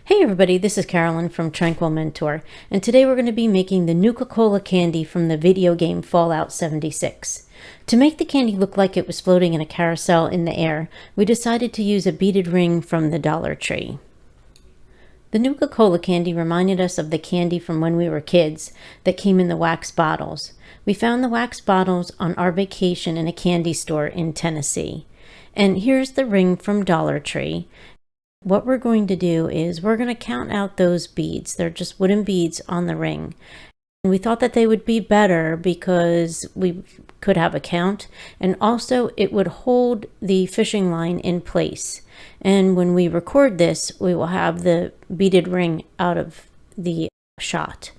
Hey everybody, this is Carolyn from Tranquil Mentor, and today we're going to be making the Nuka Cola Candy from the video game Fallout 76. To make the candy look like it was floating in a carousel in the air, we decided to use a beaded ring from the Dollar Tree. The Nuka Cola Candy reminded us of the candy from when we were kids that came in the wax bottles. We found the wax bottles on our vacation in a candy store in Tennessee. And here's the ring from Dollar Tree. What we're going to do is we're going to count out those beads. They're just wooden beads on the ring. And we thought that they would be better because we could have a count, and also it would hold the fishing line in place. And when we record this, we will have the beaded ring out of the shot.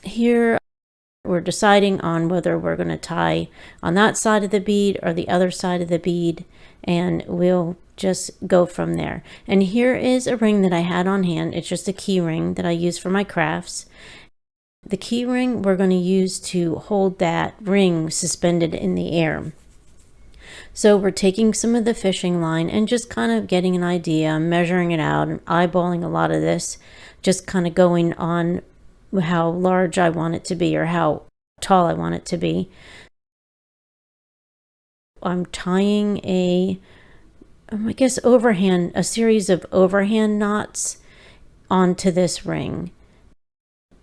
Here we're deciding on whether we're going to tie on that side of the bead or the other side of the bead, and we'll just go from there. And here is a ring that I had on hand. It's just a key ring that I use for my crafts. The key ring we're going to use to hold that ring suspended in the air. So we're taking some of the fishing line and just kind of getting an idea, measuring it out and eyeballing a lot of this, just kind of going on how large I want it to be or how tall I want it to be. I'm tying a series of overhand knots onto this ring.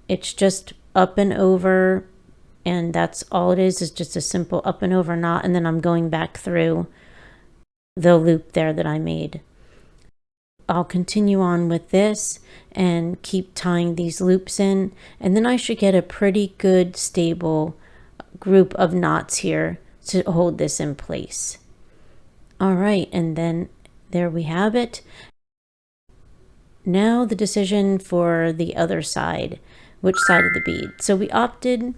It's just up and over, and that's all it is just a simple up and over knot, and then I'm going back through the loop there that I made. I'll continue on with this and keep tying these loops in, and then I should get a pretty good stable group of knots here to hold this in place. All right, and then there we have it. Now the decision for the other side, which side of the bead. So we opted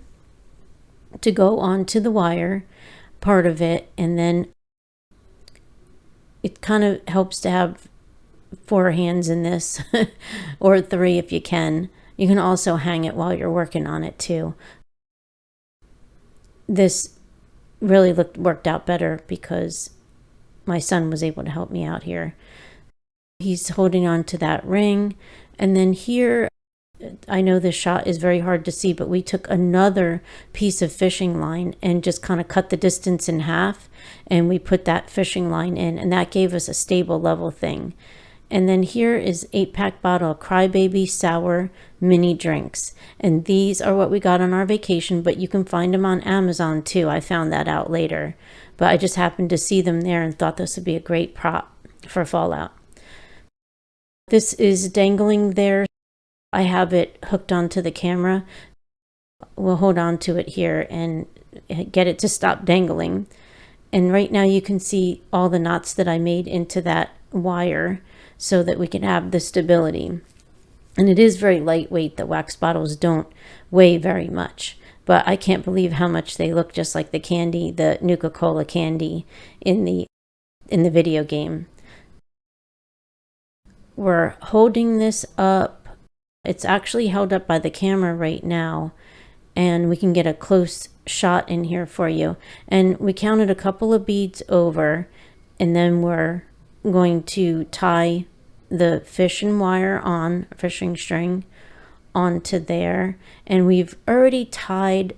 to go onto the wire part of it, and then it kind of helps to have 4 hands in this, or 3 if you can. You can also hang it while you're working on it too. This really worked out better because my son was able to help me out here. He's holding on to that ring. And then here, I know this shot is very hard to see, but we took another piece of fishing line and just kind of cut the distance in half, and we put that fishing line in, and that gave us a stable level thing. And then here is 8-pack bottle of Crybaby Sour mini drinks. And these are what we got on our vacation, but you can find them on Amazon too. I found that out later, but I just happened to see them there and thought this would be a great prop for Fallout. This is dangling there. I have it hooked onto the camera. We'll hold on to it here and get it to stop dangling. And right now you can see all the knots that I made into that wire so that we can have the stability. And it is very lightweight. The wax bottles don't weigh very much, but I can't believe how much they look just like the candy, the Nuka Cola Candy in the video game. We're holding this up. It's actually held up by the camera right now, and we can get a close shot in here for you. And we counted a couple of beads over, and then we're going to tie the fishing string onto there, and we've already tied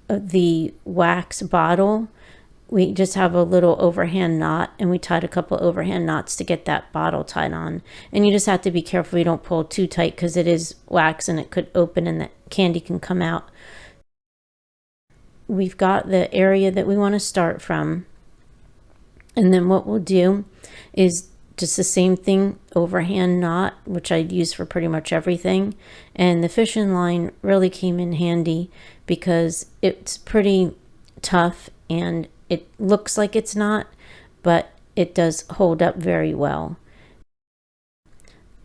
the wax bottle. We just have a little overhand knot, and we tied a couple overhand knots to get that bottle tied on. And you just have to be careful you don't pull too tight because it is wax and it could open and the candy can come out. We've got the area that we want to start from, and then what we'll do is just the same thing, overhand knot, which I'd use for pretty much everything. And the fishing line really came in handy because it's pretty tough and it looks like it's not, but it does hold up very well.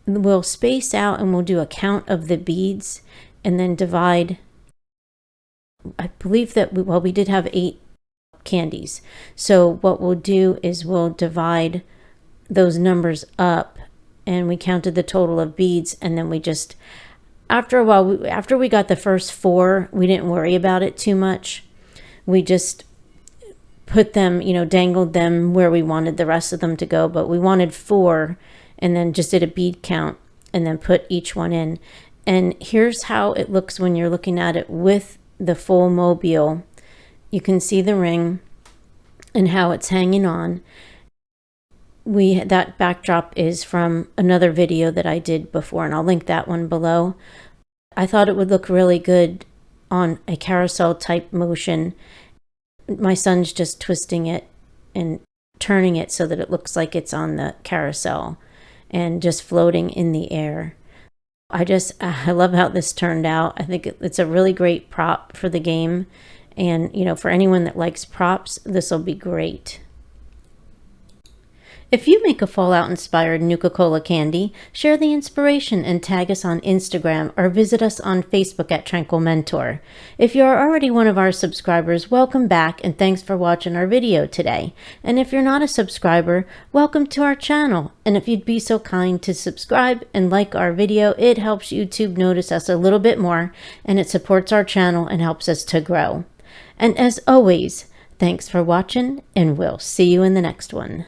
We'll space out and we'll do a count of the beads and then divide. I believe that we did have 8 candies. So what we'll do is we'll divide those numbers up, and we counted the total of beads, and then we just, after a while, after we got the first 4, we didn't worry about it too much. We just put them, dangled them where we wanted the rest of them to go, but we wanted 4, and then just did a bead count and then put each one in. And here's how it looks when you're looking at it with the full mobile. You can see the ring and how it's hanging on. That backdrop is from another video that I did before, and I'll link that one below. I thought it would look really good on a carousel type motion. My son's just twisting it and turning it so that it looks like it's on the carousel and just floating in the air. I love how this turned out. I think it's a really great prop for the game. And, you know, for anyone that likes props, this will be great. If you make a Fallout-inspired Nuka Cola Candy, share the inspiration and tag us on Instagram or visit us on Facebook at Tranquil Mentor. If you are already one of our subscribers, welcome back and thanks for watching our video today. And if you're not a subscriber, welcome to our channel. And if you'd be so kind to subscribe and like our video, it helps YouTube notice us a little bit more, and it supports our channel and helps us to grow. And as always, thanks for watching, and we'll see you in the next one.